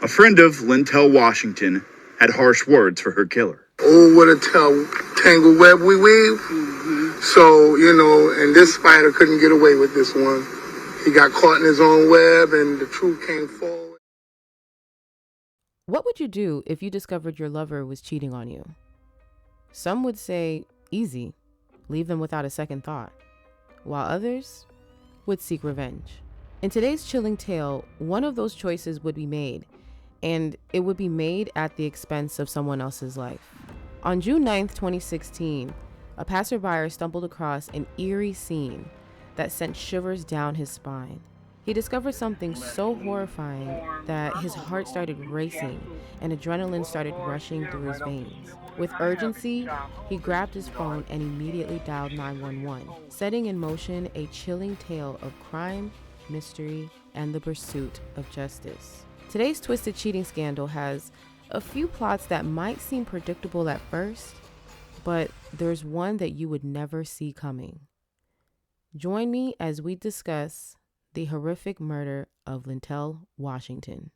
A friend of Lyntell Washington had harsh words for her killer. Oh, what a tangled web we weave. So, and this spider couldn't get away with this one. He got caught in his own web and the truth came forward. What would you do if you discovered your lover was cheating on you? Some would say, easy, leave them without a second thought, while others would seek revenge. In today's chilling tale, one of those choices would be made, and it would be made at the expense of someone else's life. On June 9th, 2016, a passerby stumbled across an eerie scene that sent shivers down his spine. He discovered something so horrifying that his heart started racing and adrenaline started rushing through his veins. With urgency, he grabbed his phone and immediately dialed 911, setting in motion a chilling tale of crime, mystery, and the pursuit of justice. Today's twisted cheating scandal has a few plots that might seem predictable at first, but there's one that you would never see coming. Join me as we discuss the horrific murder of Lyntell Washington.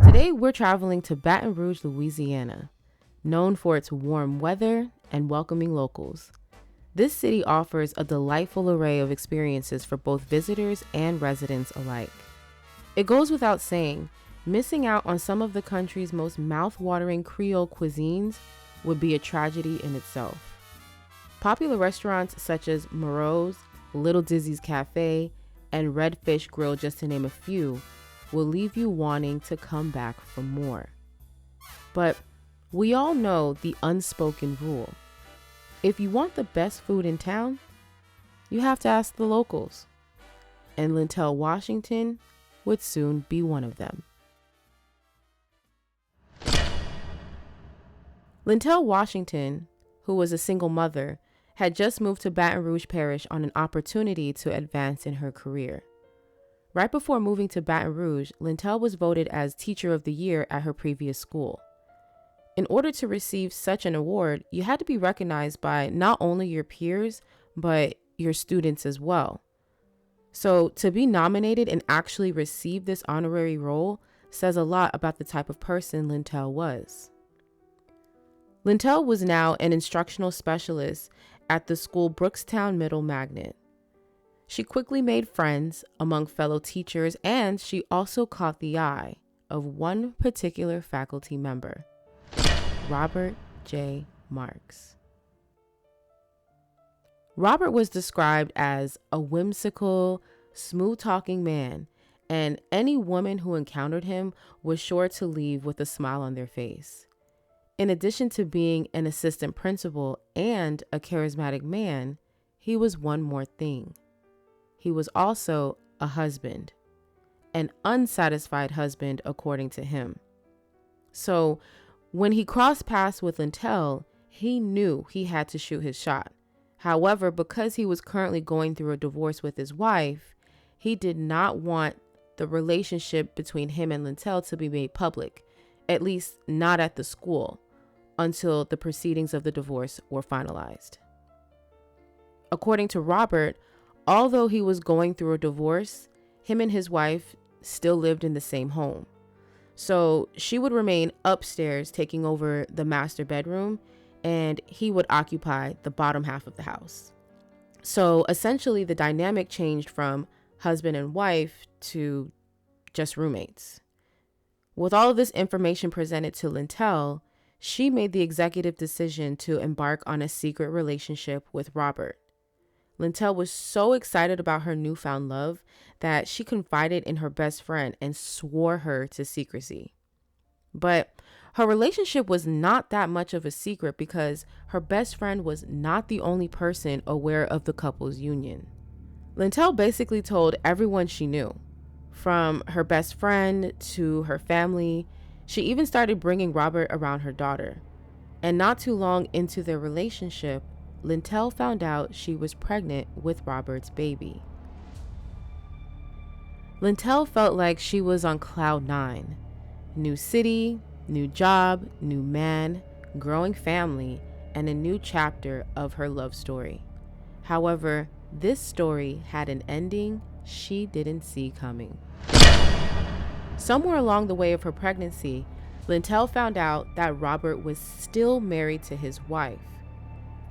Today we're traveling to Baton Rouge, Louisiana, known for its warm weather and welcoming locals. This city offers a delightful array of experiences for both visitors and residents alike. It goes without saying, missing out on some of the country's most mouth-watering Creole cuisines would be a tragedy in itself. Popular restaurants such as Moreau's, Little Dizzy's Cafe, and Redfish Grill, just to name a few, will leave you wanting to come back for more. But we all know the unspoken rule. If you want the best food in town, you have to ask the locals. And Lyntell Washington would soon be one of them. Lyntell Washington, who was a single mother, had just moved to Baton Rouge Parish on an opportunity to advance in her career. Right before moving to Baton Rouge, Lyntell was voted as Teacher of the Year at her previous school. In order to receive such an award, you had to be recognized by not only your peers, but your students as well. So to be nominated and actually receive this honorary role says a lot about the type of person Lyntell was. Lyntell was now an instructional specialist at the school Brookstown Middle Magnet. She quickly made friends among fellow teachers, and she also caught the eye of one particular faculty member, Robert J. Marks. Robert was described as a whimsical, smooth-talking man, and any woman who encountered him was sure to leave with a smile on their face. In addition to being an assistant principal and a charismatic man, he was one more thing. He was also a husband, an unsatisfied husband according to him. So when he crossed paths with Lyntell, he knew he had to shoot his shot. However, because he was currently going through a divorce with his wife, he did not want the relationship between him and Lyntell to be made public, at least not at the school, until the proceedings of the divorce were finalized. According to Robert, although he was going through a divorce, him and his wife still lived in the same home. So she would remain upstairs taking over the master bedroom, and he would occupy the bottom half of the house. So essentially the dynamic changed from husband and wife to just roommates. With all of this information presented to Lyntell, she made the executive decision to embark on a secret relationship with Robert. Lyntell was so excited about her newfound love that she confided in her best friend and swore her to secrecy. But her relationship was not that much of a secret because her best friend was not the only person aware of the couple's union. Lyntell basically told everyone she knew, from her best friend to her family. She even started bringing Robert around her daughter. And not too long into their relationship, Lyntell found out she was pregnant with Robert's baby. Lyntell felt like she was on cloud 9. New city, new job, new man, growing family, and a new chapter of her love story. However, this story had an ending she didn't see coming. Somewhere along the way of her pregnancy, Lyntell found out that Robert was still married to his wife.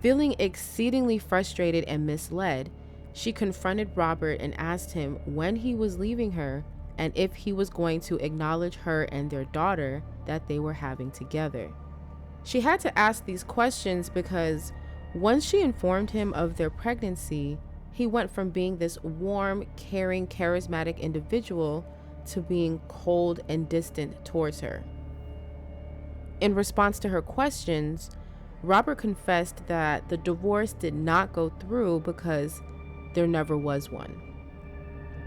Feeling exceedingly frustrated and misled, she confronted Robert and asked him when he was leaving her and if he was going to acknowledge her and their daughter that they were having together. She had to ask these questions because once she informed him of their pregnancy, he went from being this warm, caring, charismatic individual to being cold and distant towards her. In response to her questions, Robert confessed that the divorce did not go through because there never was one.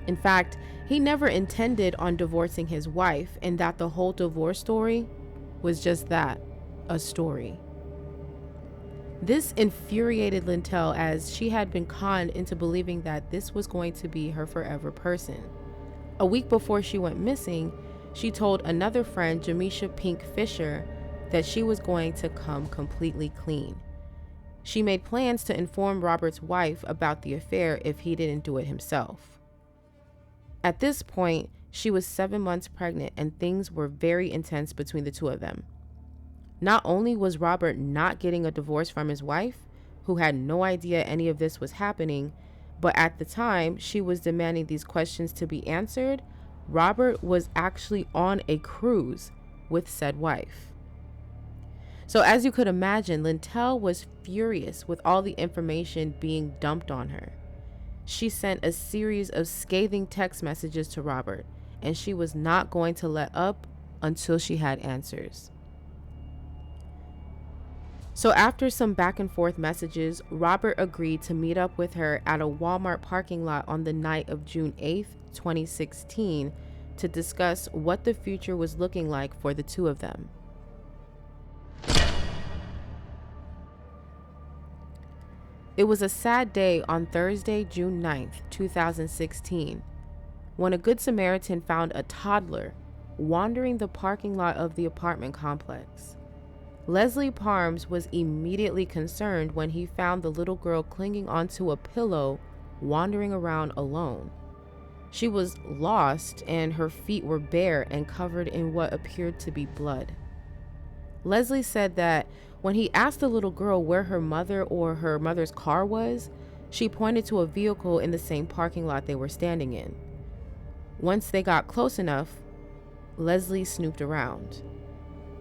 In fact, he never intended on divorcing his wife, and that the whole divorce story was just that, a story. This infuriated Lyntell, as she had been conned into believing that this was going to be her forever person. A week before she went missing, she told another friend, Jamisha Pink Fisher, that she was going to come completely clean. She made plans to inform Robert's wife about the affair if he didn't do it himself. At this point, she was 7 months pregnant and things were very intense between the two of them. Not only was Robert not getting a divorce from his wife, who had no idea any of this was happening, but at the time she was demanding these questions to be answered, Robert was actually on a cruise with said wife. So as you could imagine, Lyntell was furious with all the information being dumped on her. She sent a series of scathing text messages to Robert, and she was not going to let up until she had answers. So after some back and forth messages, Robert agreed to meet up with her at a Walmart parking lot on the night of June 8th, 2016, to discuss what the future was looking like for the two of them. It was a sad day on Thursday, June 9th, 2016, when a Good Samaritan found a toddler wandering the parking lot of the apartment complex. Leslie Parms was immediately concerned when he found the little girl clinging onto a pillow, wandering around alone. She was lost and her feet were bare and covered in what appeared to be blood. Leslie said that when he asked the little girl where her mother or her mother's car was, she pointed to a vehicle in the same parking lot they were standing in. Once they got close enough, Leslie snooped around.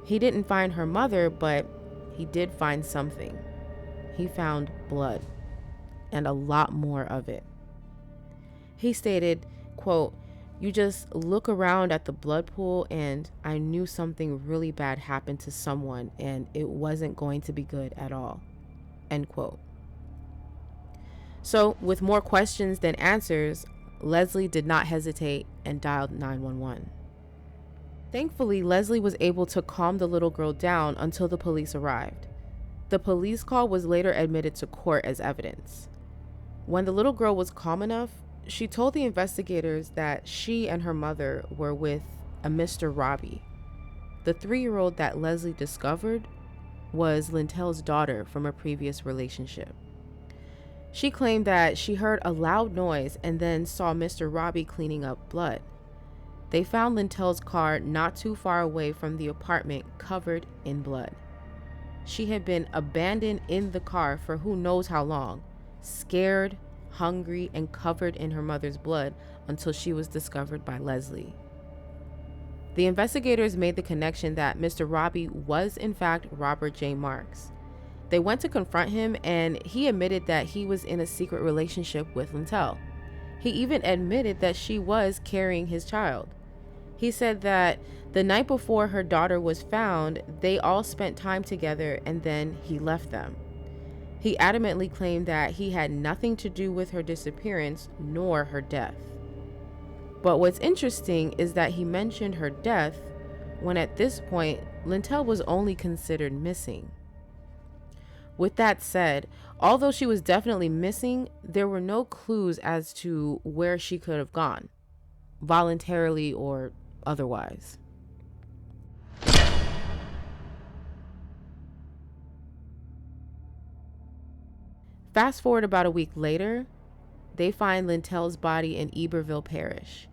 He didn't find her mother, but he did find something. He found blood, and a lot more of it. He stated, quote, "You just look around at the blood pool and I knew something really bad happened to someone and it wasn't going to be good at all." End quote. So with more questions than answers, Leslie did not hesitate and dialed 911. Thankfully, Leslie was able to calm the little girl down until the police arrived. The police call was later admitted to court as evidence. When the little girl was calm enough, she told the investigators that she and her mother were with a Mr. Robbie. The 3-year-old that Leslie discovered was Lyntell's daughter from a previous relationship. She claimed that she heard a loud noise and then saw Mr. Robbie cleaning up blood. They found Lyntell's car not too far away from the apartment, covered in blood. She had been abandoned in the car for who knows how long, scared, hungry, and covered in her mother's blood until she was discovered by Leslie. The investigators made the connection that Mr. Robbie was in fact Robert J. Marks. They went to confront him and he admitted that he was in a secret relationship with Lyntell. He even admitted that she was carrying his child. He said that the night before her daughter was found, they all spent time together and then he left them. He adamantly claimed that he had nothing to do with her disappearance nor her death. But what's interesting is that he mentioned her death when at this point, Lyntell was only considered missing. With that said, although she was definitely missing, there were no clues as to where she could have gone, voluntarily or otherwise. Fast forward about a week later, they find Lyntell's body in Iberville Parish.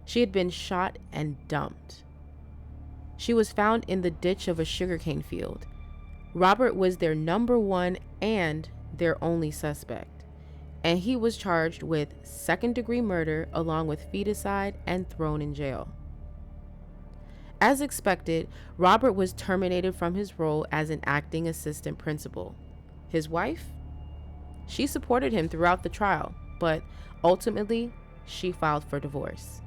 She had been shot and dumped. She was found in the ditch of a sugarcane field. Robert was their number one and their only suspect, and he was charged with second-degree murder along with feticide and thrown in jail. As expected, Robert was terminated from his role as an acting assistant principal. His wife? She supported him throughout the trial, but ultimately, she filed for divorce.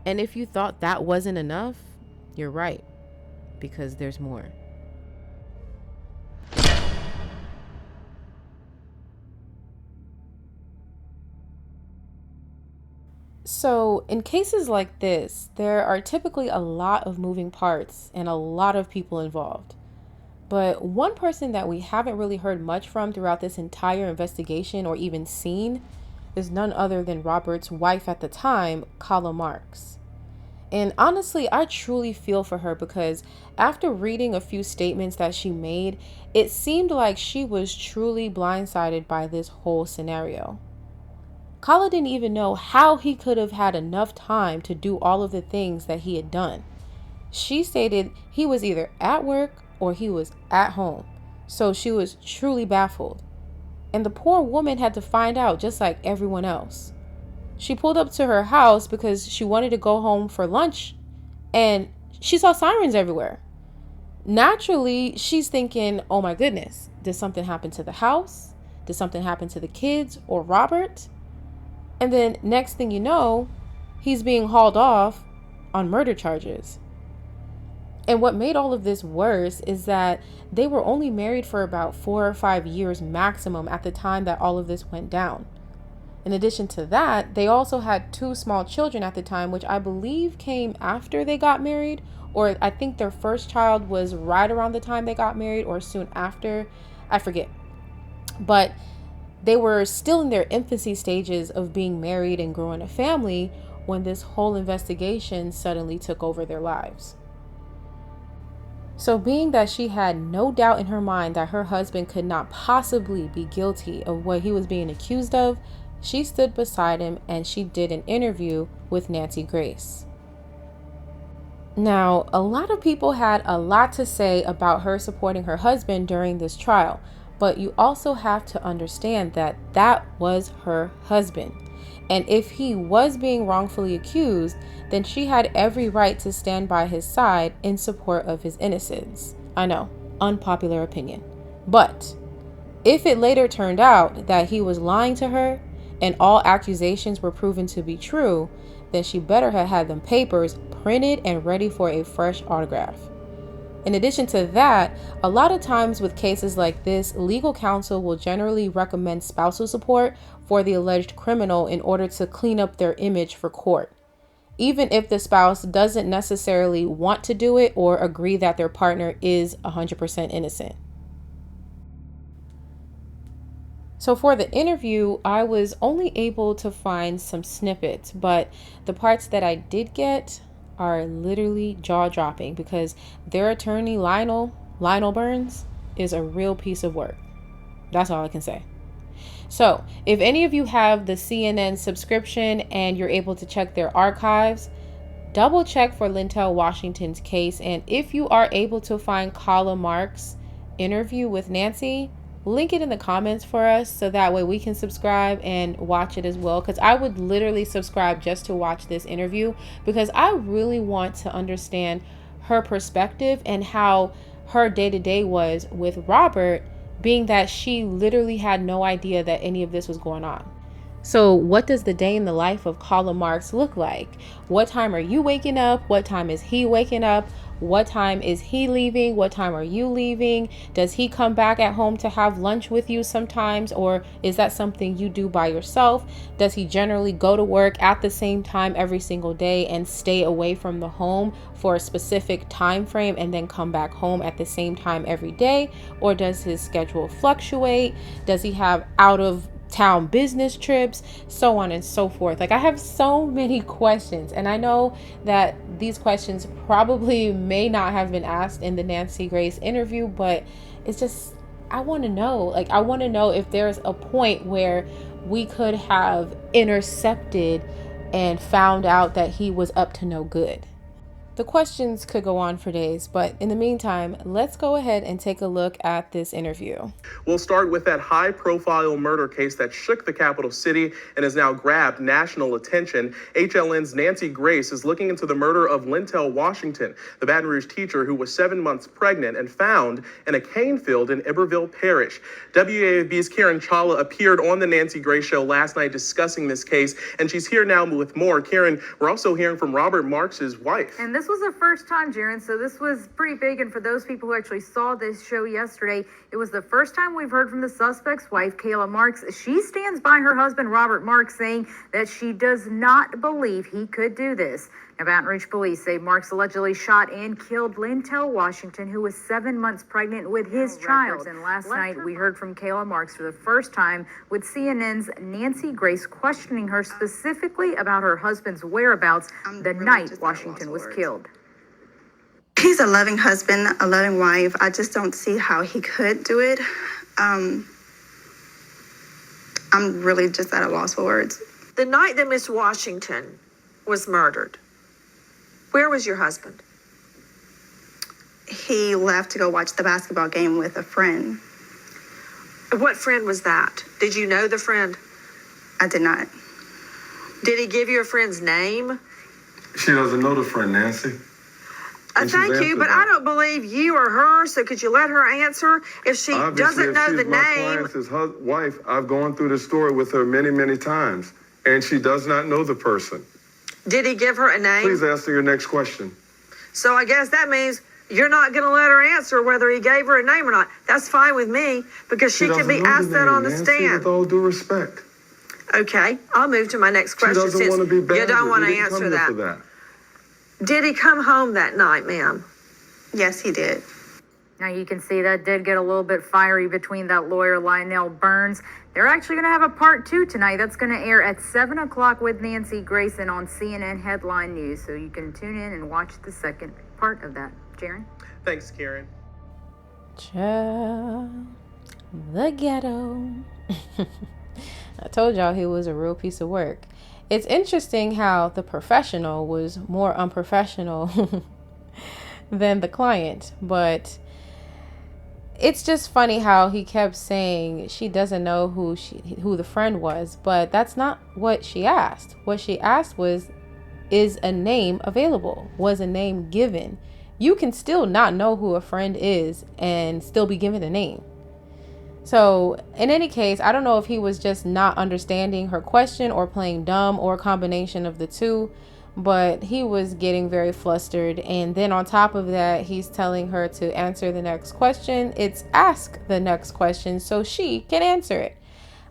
And if you thought that wasn't enough, you're right, because there's more. So, in cases like this, there are typically a lot of moving parts and a lot of people involved. But one person that we haven't really heard much from throughout this entire investigation or even seen is none other than Robert's wife at the time, Carla Marks. And honestly, I truly feel for her because after reading a few statements that she made, it seemed like she was truly blindsided by this whole scenario. Carla didn't even know how he could have had enough time to do all of the things that he had done. She stated he was either at work or he was at home, so she was truly baffled. And the poor woman had to find out just like everyone else. She pulled up to her house because she wanted to go home for lunch and she saw sirens everywhere. Naturally, she's thinking, oh my goodness, did something happen to the house? Did something happen to the kids or Robert? And then next thing you know, he's being hauled off on murder charges. And what made all of this worse is that they were only married for about 4 or 5 years maximum at the time that all of this went down. In addition to that, they also had 2 small children at the time, which I believe came after they got married, or I think their first child was right around the time they got married or soon after. I forget. But they were still in their infancy stages of being married and growing a family when this whole investigation suddenly took over their lives. So being that she had no doubt in her mind that her husband could not possibly be guilty of what he was being accused of, she stood beside him and she did an interview with Nancy Grace. Now, a lot of people had a lot to say about her supporting her husband during this trial, but you also have to understand that that was her husband. And if he was being wrongfully accused, then she had every right to stand by his side in support of his innocence. I know, unpopular opinion. But if it later turned out that he was lying to her and all accusations were proven to be true, then she better have had them papers printed and ready for a fresh autograph. In addition to that, a lot of times with cases like this, legal counsel will generally recommend spousal support for the alleged criminal in order to clean up their image for court, even if the spouse doesn't necessarily want to do it or agree that their partner is 100% innocent. So for the interview, I was only able to find some snippets, but the parts that I did get are literally jaw-dropping because their attorney, Lionel Burns, is a real piece of work. That's all I can say. So if any of you have the CNN subscription and you're able to check their archives, double check for Lyntell Washington's case. And if you are able to find Carla Marks' interview with Nancy, link it in the comments for us so that way we can subscribe and watch it as well, because I would literally subscribe just to watch this interview because I really want to understand her perspective and how her day-to-day was with Robert, being that she literally had no idea that any of this was going on. So what does the day in the life of Carla Marks look like? What time are you waking up? What time is he waking up? What time is he leaving? What time are you leaving? Does he come back at home to have lunch with you sometimes? Or is that something you do by yourself? Does he generally go to work at the same time every single day and stay away from the home for a specific time frame and then come back home at the same time every day? Or does his schedule fluctuate? Does he have out of town business trips, so on and so forth? Like, I have so many questions, and I know that these questions probably may not have been asked in the Nancy Grace interview, but it's just, I want to know. Like, I want to know if there's a point where we could have intercepted and found out that he was up to no good. The questions could go on for days, but in the meantime, let's go ahead and take a look at this interview. We'll start with that high-profile murder case that shook the capital city and has now grabbed national attention. HLN's Nancy Grace is looking into the murder of Lyntell Washington, the Baton Rouge teacher who was 7 months pregnant and found in a cane field in Iberville Parish. WAB's Karen Chawla appeared on the Nancy Grace Show last night discussing this case, and she's here now with more. Karen, we're also hearing from Robert Marks' wife. And this was the first time, Jaron, so this was pretty big. And for those people who actually saw this show yesterday, it was the first time we've heard from the suspect's wife, Kayla Marks. She stands by her husband, Robert Marks, saying that she does not believe he could do this. Now, Baton Rouge police say Marks allegedly shot and killed Lyntell Washington, who was 7 months pregnant with his child. And last night, we heard from Kayla Marks for the first time with CNN's Nancy Grace questioning her specifically about her husband's whereabouts the night Washington was killed. He's a loving husband, a loving wife. I just don't see how he could do it. I'm really just at a loss for words. The night that Miss Washington was murdered, where was your husband? He left to go watch the basketball game with a friend. What friend was that? Did you know the friend? I did not. Did he give you a friend's name? She doesn't know the friend, Nancy. Thank you, but I don't believe you or her, so could you let her answer? If she doesn't know the name. My client's wife, I've gone through this story with her many, many times, and she does not know the person. Did he give her a name? Please answer your next question. So I guess that means you're not going to let her answer whether he gave her a name or not. That's fine with me, because she can be asked that on the stand. With all due respect. Okay, I'll move to my next question. She doesn't want to be bad. You don't want to answer that. Did he come home that night, ma'am? Yes, he did. Now you can see that did get a little bit fiery between that lawyer, Lionel Burns. They're actually going to have a part 2 tonight. That's going to air at 7 o'clock with Nancy Grayson on CNN Headline News. So you can tune in and watch the second part of that. Jaron? Thanks, Karen. Child, the ghetto. I told y'all he was a real piece of work. It's interesting how the professional was more unprofessional than the client, but it's just funny how he kept saying she doesn't know who the friend was, but that's not what she asked. What she asked was, is a name available? Was a name given? You can still not know who a friend is and still be given a name. So in any case, I don't know if he was just not understanding her question or playing dumb or a combination of the two, but he was getting very flustered. And then on top of that, he's telling her to answer the next question. It's ask the next question so she can answer it.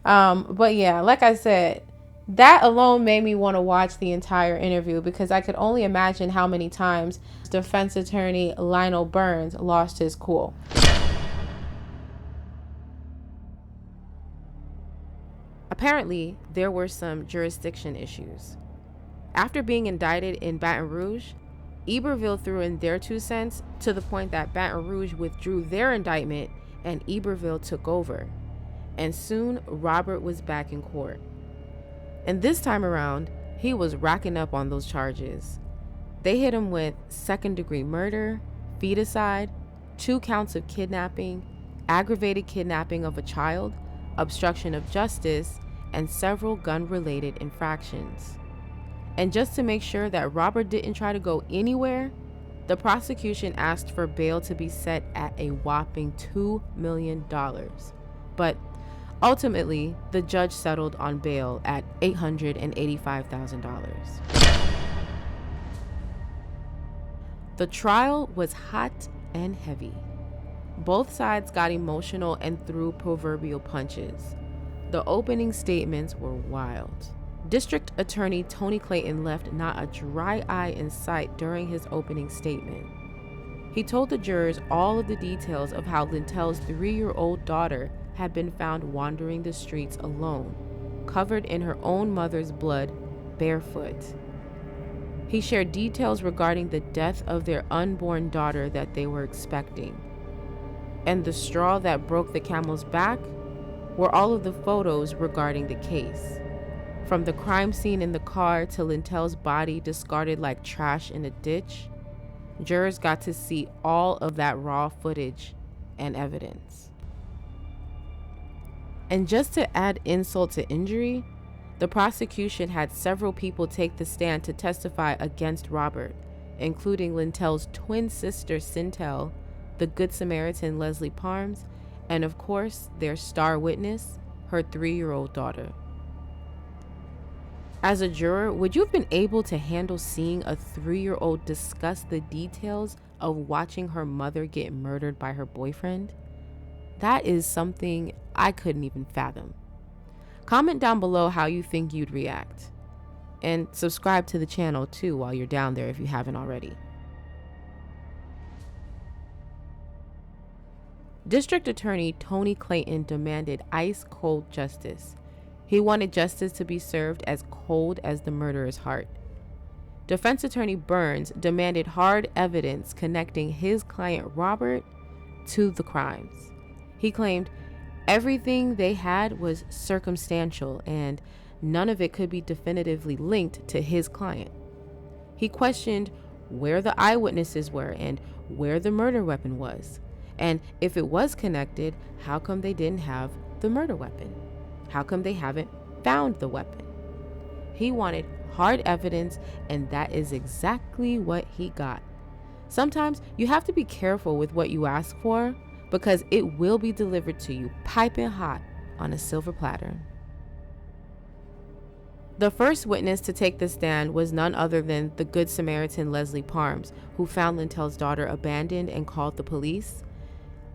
But yeah, like I said, that alone made me want to watch the entire interview, because I could only imagine how many times defense attorney Lionel Burns lost his cool. Apparently, there were some jurisdiction issues. After being indicted in Baton Rouge, Iberville threw in their 2 cents to the point that Baton Rouge withdrew their indictment and Iberville took over. And soon, Robert was back in court. And this time around, he was racking up on those charges. They hit him with second-degree murder, feticide, 2 counts of kidnapping, aggravated kidnapping of a child, obstruction of justice, and several gun-related infractions. And just to make sure that Robert didn't try to go anywhere, the prosecution asked for bail to be set at a whopping $2 million. But ultimately, the judge settled on bail at $885,000. The trial was hot and heavy. Both sides got emotional and threw proverbial punches. The opening statements were wild. District Attorney Tony Clayton left not a dry eye in sight during his opening statement. He told the jurors all of the details of how Lyntell's 3-year-old daughter had been found wandering the streets alone, covered in her own mother's blood, barefoot. He shared details regarding the death of their unborn daughter that they were expecting. And the straw that broke the camel's back were all of the photos regarding the case. From the crime scene in the car to Lyntell's body discarded like trash in a ditch, jurors got to see all of that raw footage and evidence. And just to add insult to injury, the prosecution had several people take the stand to testify against Robert, including Lyntell's twin sister Lyntell, the Good Samaritan Leslie Parms, and of course, their star witness, her 3-year-old daughter. As a juror, would you have been able to handle seeing a 3-year-old discuss the details of watching her mother get murdered by her boyfriend? That is something I couldn't even fathom. Comment down below how you think you'd react. And subscribe to the channel too while you're down there if you haven't already. District Attorney Tony Clayton demanded ice-cold justice. He wanted justice to be served as cold as the murderer's heart. Defense Attorney Burns demanded hard evidence connecting his client Robert to the crimes. He claimed everything they had was circumstantial and none of it could be definitively linked to his client. He questioned where the eyewitnesses were and where the murder weapon was. And if it was connected, how come they didn't have the murder weapon? How come they haven't found the weapon? He wanted hard evidence, and that is exactly what he got. Sometimes you have to be careful with what you ask for because it will be delivered to you piping hot on a silver platter. The first witness to take the stand was none other than the Good Samaritan Leslie Parms, who found Lyntell's daughter abandoned and called the police.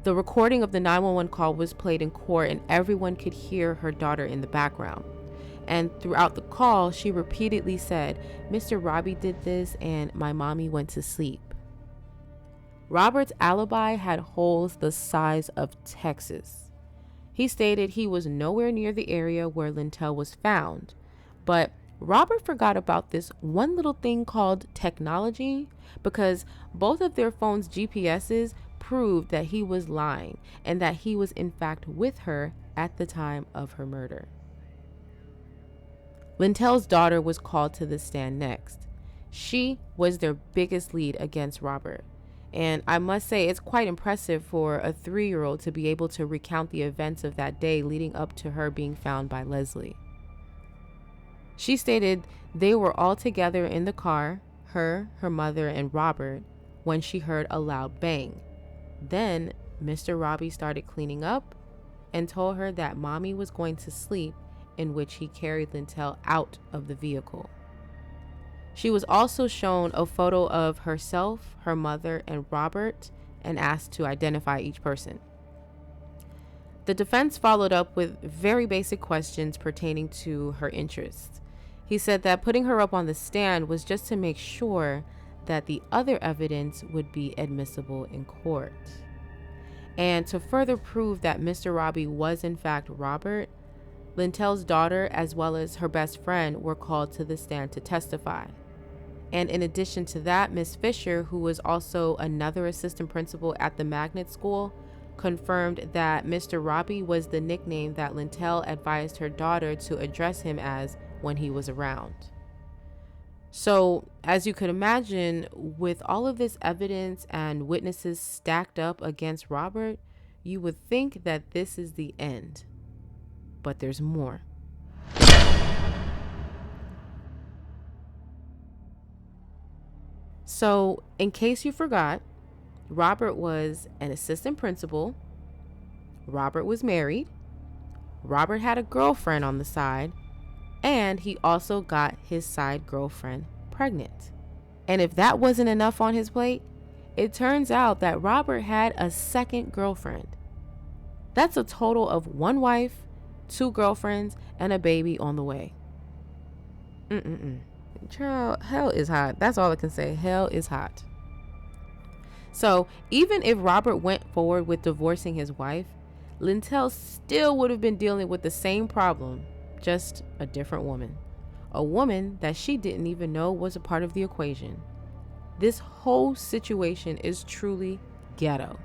The recording of the 911 call was played in court and everyone could hear her daughter in the background. And throughout the call, she repeatedly said, "Mr. Robbie did this and my mommy went to sleep." Robert's alibi had holes the size of Texas. He stated he was nowhere near the area where Lyntell was found, but Robert forgot about this one little thing called technology because both of their phones' GPSs proved that he was lying and that he was in fact with her at the time of her murder. Lyntell's daughter was called to the stand next. She was their biggest lead against Robert. And I must say it's quite impressive for a 3-year-old to be able to recount the events of that day leading up to her being found by Leslie. She stated they were all together in the car, her mother, and Robert, when she heard a loud bang. Then Mr. Robbie started cleaning up and told her that mommy was going to sleep, in which he carried Lyntell out of the vehicle. She was also shown a photo of herself, her mother, and Robert and asked to identify each person. The defense followed up with very basic questions pertaining to her interests. He said that putting her up on the stand was just to make sure that the other evidence would be admissible in court. And to further prove that Mr. Robbie was in fact Robert, Lyntell's daughter as well as her best friend were called to the stand to testify. And in addition to that, Ms. Fisher, who was also another assistant principal at the magnet school, confirmed that Mr. Robbie was the nickname that Lyntell advised her daughter to address him as when he was around. So, as you could imagine, with all of this evidence and witnesses stacked up against Robert, you would think that this is the end. But there's more. So, in case you forgot, Robert was an assistant principal. Robert was married. Robert had a girlfriend on the side. And he also got his side girlfriend pregnant. And if that wasn't enough on his plate, it turns out that Robert had a second girlfriend. That's a total of 1 wife, 2 girlfriends, and a baby on the way. Child, hell is hot. That's all I can say. Hell is hot. So even if Robert went forward with divorcing his wife, Lyntell still would have been dealing with the same problem. Just a different woman. A woman that she didn't even know was a part of the equation. This whole situation is truly ghetto.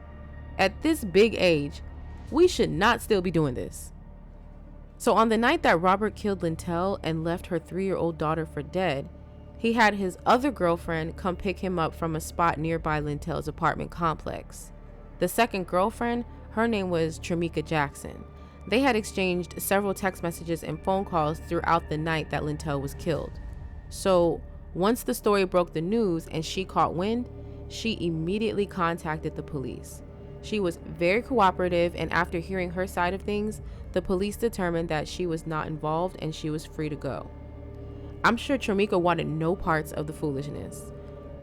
At this big age, we should not still be doing this. So on the night that Robert killed Lyntell and left her 3-year-old daughter for dead, he had his other girlfriend come pick him up from a spot nearby Lyntell's apartment complex. The second girlfriend, her name was Tremika Jackson. They had exchanged several text messages and phone calls throughout the night that Lyntell was killed. So once the story broke the news and she caught wind, she immediately contacted the police. She was very cooperative, and after hearing her side of things, the police determined that she was not involved and she was free to go. I'm sure Tremika wanted no parts of the foolishness.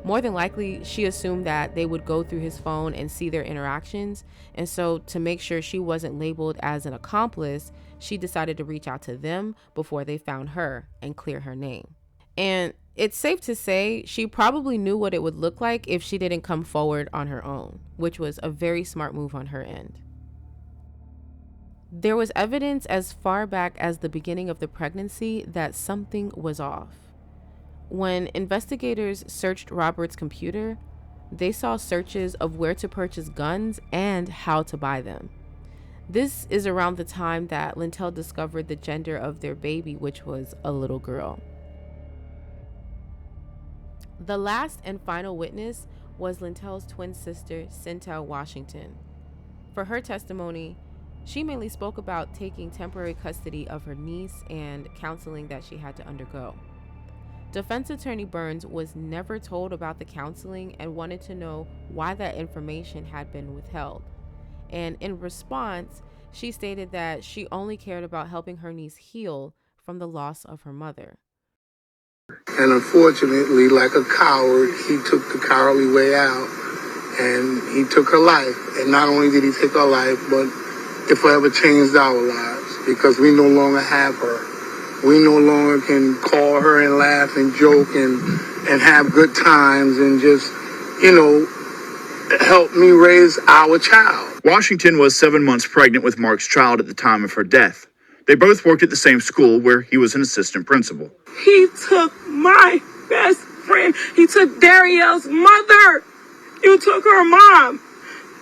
More than likely, she assumed that they would go through his phone and see their interactions, and so to make sure she wasn't labeled as an accomplice, she decided to reach out to them before they found her and clear her name. And it's safe to say she probably knew what it would look like if she didn't come forward on her own, which was a very smart move on her end. There was evidence as far back as the beginning of the pregnancy that something was off. When investigators searched Robert's computer, they saw searches of where to purchase guns and how to buy them. This is around the time that Lyntell discovered the gender of their baby, which was a little girl. The last and final witness was Lyntell's twin sister, Lyntell Washington. For her testimony, she mainly spoke about taking temporary custody of her niece and counseling that she had to undergo. Defense attorney Burns was never told about the counseling and wanted to know why that information had been withheld. And in response, she stated that she only cared about helping her niece heal from the loss of her mother. And unfortunately, like a coward, he took the cowardly way out and he took her life. And not only did he take her life, but it forever changed our lives because we no longer have her. We no longer can call her and laugh and joke and have good times and just, help me raise our child. Washington was 7 months pregnant with Mark's child at the time of her death. They both worked at the same school where he was an assistant principal. He took my best friend. He took Darielle's mother. You took her mom.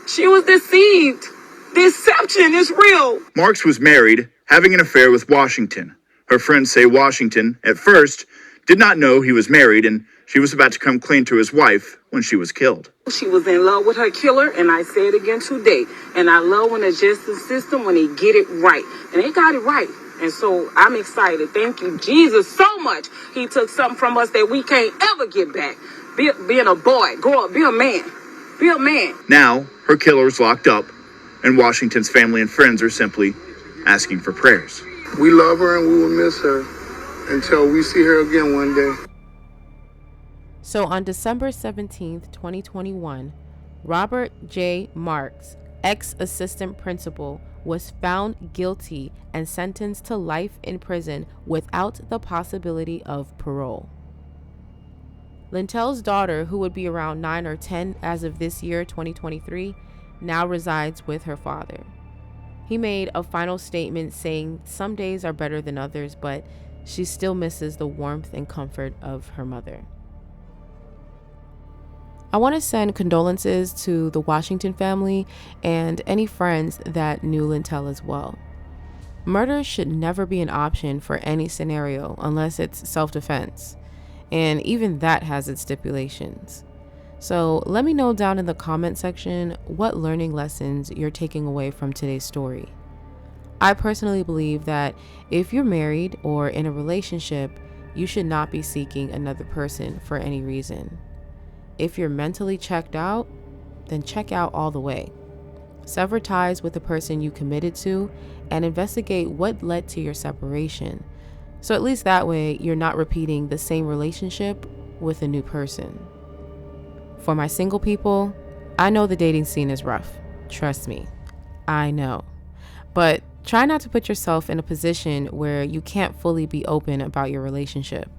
She was deceived. Deception is real. Marks was married, having an affair with Washington. Her friends say Washington, at first, did not know he was married, and she was about to come clean to his wife when she was killed. She was in love with her killer, and I say it again today. And I love when the justice system, when they get it right. And they got it right. And so I'm excited. Thank you, Jesus, so much. He took something from us that we can't ever get back. Being a boy, grow up, be a man. Be a man. Now, her killer's locked up, and Washington's family and friends are simply asking for prayers. We love her and we will miss her until we see her again one day. So on December 17th, 2021, Robert J. Marks, ex-assistant principal, was found guilty and sentenced to life in prison without the possibility of parole. Lyntell's daughter, who would be around 9 or 10 as of this year, 2023, now resides with her father. He made a final statement saying some days are better than others, but she still misses the warmth and comfort of her mother. I want to send condolences to the Washington family and any friends that knew Lyntell as well. Murder should never be an option for any scenario unless it's self-defense, and even that has its stipulations. So let me know down in the comment section what learning lessons you're taking away from today's story. I personally believe that if you're married or in a relationship, you should not be seeking another person for any reason. If you're mentally checked out, then check out all the way. Sever ties with the person you committed to and investigate what led to your separation. So at least that way, you're not repeating the same relationship with a new person. For my single people, I know the dating scene is rough. Trust me, I know. But try not to put yourself in a position where you can't fully be open about your relationship.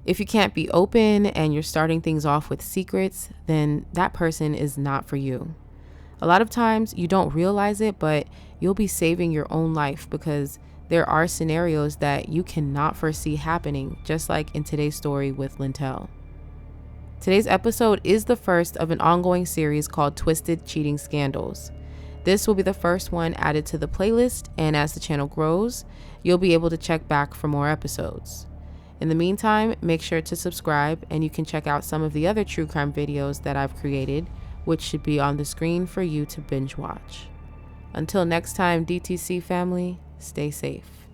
If you can't be open and you're starting things off with secrets, then that person is not for you. A lot of times you don't realize it, but you'll be saving your own life because there are scenarios that you cannot foresee happening, just like in today's story with Lyntell. Today's episode is the first of an ongoing series called Twisted Cheating Scandals. This will be the first one added to the playlist, and as the channel grows, you'll be able to check back for more episodes. In the meantime, make sure to subscribe, and you can check out some of the other true crime videos that I've created, which should be on the screen for you to binge watch. Until next time, DTC family, stay safe.